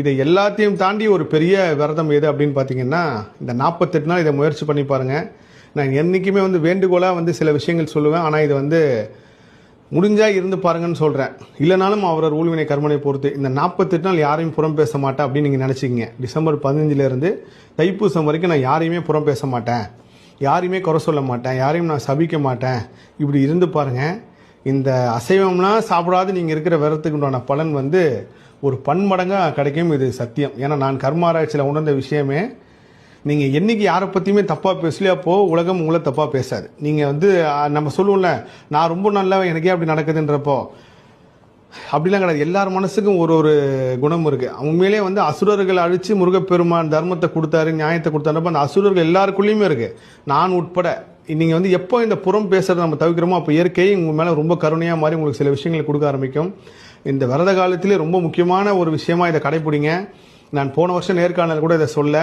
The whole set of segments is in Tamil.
இதை எல்லாத்தையும் தாண்டி ஒரு பெரிய விரதம் எது அப்படின்னு பார்த்தீங்கன்னா, இந்த 48 நாள் இதை முயற்சி பண்ணி பாருங்கள். நான் என்றைக்குமே வேண்டுகோளாக சில விஷயங்கள் சொல்லுவேன். ஆனால் இதை முடிஞ்சால் இருந்து பாருங்கன்னு சொல்கிறேன். இல்லைனாலும் அவரவர் ஊழ்வினை கர்மனை பொறுத்து இந்த 48 நாள் யாரையும் புறம் பேச மாட்டேன் அப்படின்னு நீங்கள் நினச்சிக்கிங்க. டிசம்பர் 15லேருந்து தைப்பூசம் வரைக்கும் நான் யாரையுமே புறம் பேச மாட்டேன், யாரையுமே குறை சொல்ல மாட்டேன், யாரையும் நான் சபிக்க மாட்டேன். இப்படி இருந்து பாருங்கள். இந்த அசைவம்லாம் சாப்பிடாது நீங்கள் இருக்கிற விரதத்துக்கு உண்டான பலன் ஒரு பன்மடங்காக கிடைக்கும். இது சத்தியம். ஏன்னா நான் கர்மாராய்ச்சியில் உணர்ந்த விஷயமே, நீங்கள் என்றைக்கு யாரை பற்றியுமே தப்பாக பேசலையோ அப்போ உலகம் உங்களை தப்பாக பேசாது. நீங்கள் நம்ம சொல்லுவோம்ல, நான் ரொம்ப நல்லா எனக்கே அப்படி நடக்குதுன்றப்போ அப்படிலாம் கிடையாது. எல்லார் மனசுக்கும் ஒரு ஒரு குணம் இருக்குது. உண்மையிலே அசுரர்கள் அழித்து முருகப்பெருமான் தர்மத்தை கொடுத்தாரு, நியாயத்தை கொடுத்தாருப்போ அந்த அசுரர்கள் எல்லாருக்குள்ளேயுமே இருக்குது, நான் உட்பட. நீங்கள் எப்போ இந்த புறம் பேசுகிறத நம்ம தவிர்க்கிறோமோ அப்போ இயற்கை உங்கள் மேலே ரொம்ப கருணையாக மாதிரி உங்களுக்கு சில விஷயங்களை கொடுக்க ஆரம்பிக்கும். இந்த விரத காலத்திலே ரொம்ப முக்கியமான ஒரு விஷயமா இதை கடைப்பிடிங்க. நான் போன வருஷம் நேர்காணல் கூட இதை சொல்ல,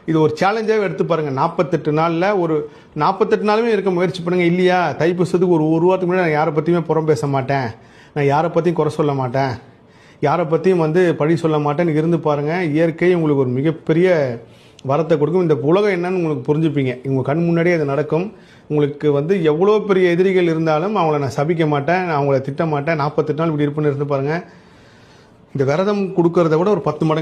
இது ஒரு சேலஞ்சாகவே எடுத்து பாருங்கள். 48 நாளில் ஒரு 48 நாளுமே இருக்க முயற்சி பண்ணுங்கள். இல்லையா, தைப்பூசத்துக்கு ஒரு வாரத்துக்கு முன்னாடி நான் யாரை பற்றியுமே புறம் பேச மாட்டேன், நான் யாரை பற்றியும் குறை சொல்ல மாட்டேன், யாரை பற்றியும் பழி சொல்ல மாட்டேன்னு இருந்து பாருங்கள். இயற்கை உங்களுக்கு ஒரு மிகப்பெரிய வரத்தை கொடுக்கும். இந்த உலகம் என்னன்னு உங்களுக்கு புரிஞ்சுப்பீங்க. உங்கள் கண் முன்னாடியே அது நடக்கும். உங்களுக்கு எவ்வளோ பெரிய எதிரிகள் இருந்தாலும் அவங்கள நான் சபிக்க மாட்டேன், நான் அவங்கள திட்ட மாட்டேன். 48 நாள் இப்படி இருப்புன்னு இருந்து பாருங்கள். இந்த விரதம் கொடுக்கறத விட ஒரு 10 மடங்கு